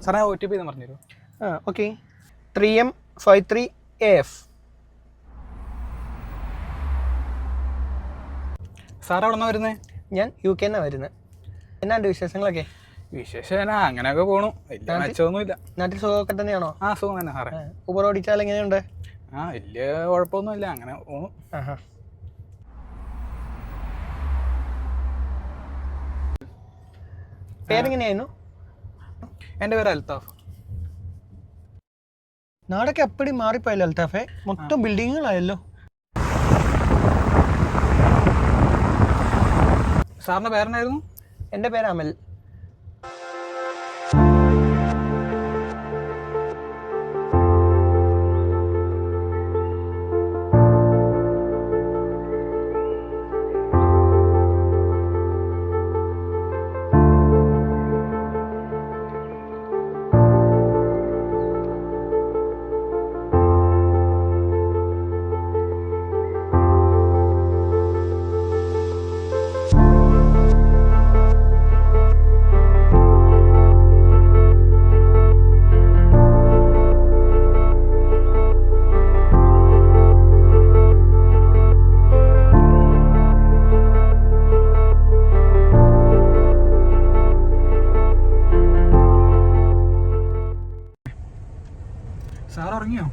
സാറേ OTP ഒന്ന് പറഞ്ഞുതരൂ. Okay 3M53AF. Sir എവിടെ നിന്നാണ് വരുന്നത്? ഞാൻ UK നിന്നാണ് വരുന്നത്. എന്നാണ്ട് വിശേഷങ്ങളൊക്കെ? വിശേഷം അങ്ങനെയൊക്കെ പോണു, വലിയ മെച്ചമൊന്നുമില്ല. നാട്ടിൽ സുഖമൊക്കെ തന്നെയാണോ? സുഖം തന്നെ സാറേ. ഊബർ ഓടിച്ചാൽ എങ്ങനെയുണ്ട്? വലിയ കുഴപ്പമൊന്നുമില്ല, അങ്ങനെ പോണു. പേരെങ്ങനെയായിരുന്നു? എൻ്റെ പേര് അൽത്താഫ്. നാടൊക്കെ അപ്പടി മാറിപ്പോയല്ലോ അൽത്താഫെ, മൊത്തം ബിൽഡിങ്ങുകളായല്ലോ. സാറിൻ്റെ പേരെന്നായിരുന്നു? എൻ്റെ പേര് അമൽ. സാർ ഉറങ്ങിയോ?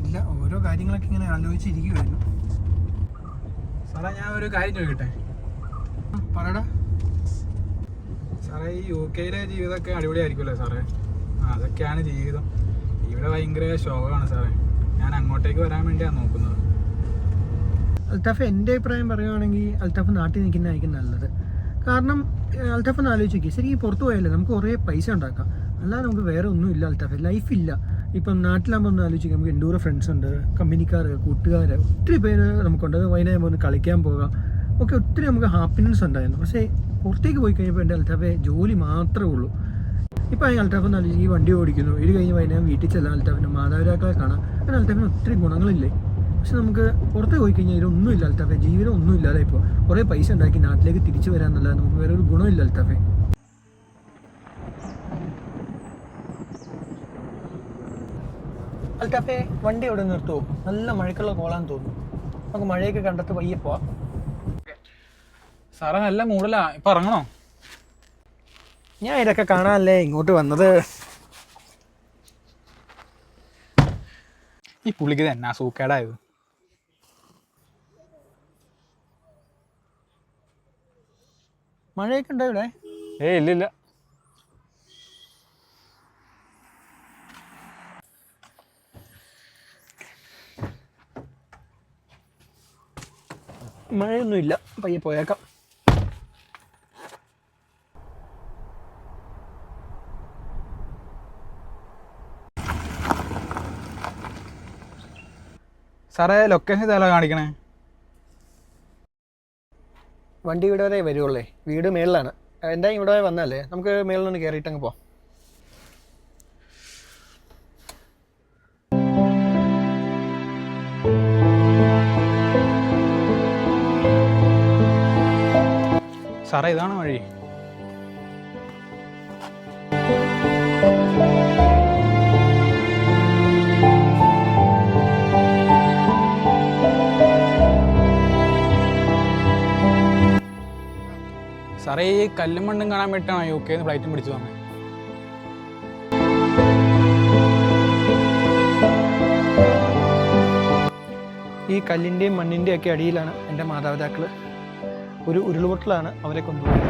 ഇല്ല, ഓരോ കാര്യങ്ങളൊക്കെ ഇങ്ങനെ ആലോചിച്ചിരിക്കുമായിരുന്നു. സാറേ ഞാൻ ഒരു കാര്യം ചോദിക്കട്ടെ? പറയടാ. സാറേ ഈ UK ജീവിതമൊക്കെ അടിപൊളിയായിരിക്കുമല്ലോ സാറേ? അതൊക്കെയാണ് ജീവിതം. ഇവിടെ ഭയങ്കര ശോകമാണ് സാറേ. ഞാൻ അങ്ങോട്ടേക്ക് വരാൻ വേണ്ടിയാണ് നോക്കുന്നത്. അൽത്താഫ്, എൻ്റെ അഭിപ്രായം പറയുവാണെങ്കിൽ അൽത്താഫ് നാട്ടിൽ നിൽക്കുന്നതായിരിക്കും നല്ലത്. കാരണം അൽത്താഫ് ഒന്ന് ആലോചിക്കുക, ശരിക്കും പുറത്ത് പോയാലേ നമുക്ക് കുറേ പൈസ ഉണ്ടാക്കാം, അല്ലാതെ നമുക്ക് വേറെ ഒന്നും ഇല്ല അൽത്താഫ്, ലൈഫില്ല. ഇപ്പം നാട്ടിലാകുമ്പോൾ ഒന്ന് ആലോചിക്കുക, നമുക്ക് എന്തോരം ഫ്രണ്ട്സ് ഉണ്ട്, കമ്പനിക്കാർ, കൂട്ടുകാർ, ഒത്തിരി പേര് നമുക്കുണ്ട്. വൈകുന്നേരം ഒന്ന് കളിക്കാൻ പോകാം, ഒക്കെ ഒത്തിരി നമുക്ക് ഹാപ്പിനെസ് ഉണ്ടായിരുന്നു. പക്ഷേ പുറത്തേക്ക് പോയി കഴിഞ്ഞപ്പോൾ എൻ്റെ അൽത്താഫെ ജോലി മാത്രമേ ഉള്ളൂ. ഇപ്പം അൽത്താഫ് ഒന്ന് ആലോചിക്കുക, ഈ വണ്ടി ഓടിക്കുന്നു, ഇത് കഴിഞ്ഞ് വൈകുന്നേരം വീട്ടിൽ ചെല്ലാൻ അൽത്താഫിൻ്റെ മാതാപിതാക്കളെ കാണാം, അങ്ങനെ അൽത്താഫിന് ഒത്തിരി ഗുണങ്ങളില്ലേ. പക്ഷെ നമുക്ക് പുറത്ത് പോയി കഴിഞ്ഞാൽ ഇതൊന്നും ഇല്ല അൽത്താഫെ, ജീവിതം ഒന്നും ഇല്ലാതെ ഇപ്പോൾ കുറേ പൈസ ഉണ്ടാക്കി നാട്ടിലേക്ക് തിരിച്ചു വരാമെന്നല്ലാതെ നമുക്ക് വേറെ ഒരു ഗുണമില്ല അൽത്താഫെ. അൽത്താഫെ, വണ്ടി എവിടെ നിർത്തുമോ? നല്ല മഴക്കുള്ള കോളാന്ന് തോന്നുന്നു, നമുക്ക് മഴയൊക്കെ കണ്ടിട്ട് പയ്യെ പോവാം. സാറേ നല്ല മൂടലാ, ഇപ്പം ഇറങ്ങണോ? ഞാൻ ഇതൊക്കെ കാണാനല്ലേ ഇങ്ങോട്ട് വന്നത്. ഈ പുള്ളിക്ക് തന്നെ സൂക്കേടായത്. മഴയൊക്കെ ഉണ്ടോ ഇവിടെ? ഇല്ലില്ല. മഴയൊന്നുമില്ല, പയ്യെ പോയേക്കാം. സാറേ ലൊക്കേഷൻ ഇതല്ല കാണിക്കണേ? വണ്ടി ഇവിടെ വരെ വരുവുള്ളേ, വീട് മേളിലാണ്. എന്തായാലും ഇവിടെ വന്നല്ലേ, നമുക്ക് മേളിലൊന്ന് കയറിയിട്ട് അങ്ങ് പോവാം. സാറേ ഇതാണ് വഴി. സാറേ ഈ കല്ലും മണ്ണും കാണാൻ വേണ്ടിയിട്ടാണ് UK ഫ്ലൈറ്റും പിടിച്ചു വന്നത്. ഈ കല്ലിൻ്റെയും മണ്ണിൻ്റെയും ഒക്കെ അടിയിലാണ് എൻ്റെ മാതാപിതാക്കൾ. ഒരു ഉരുൾപൊട്ടലാണ് അവരെ കൊണ്ടുപോയത്.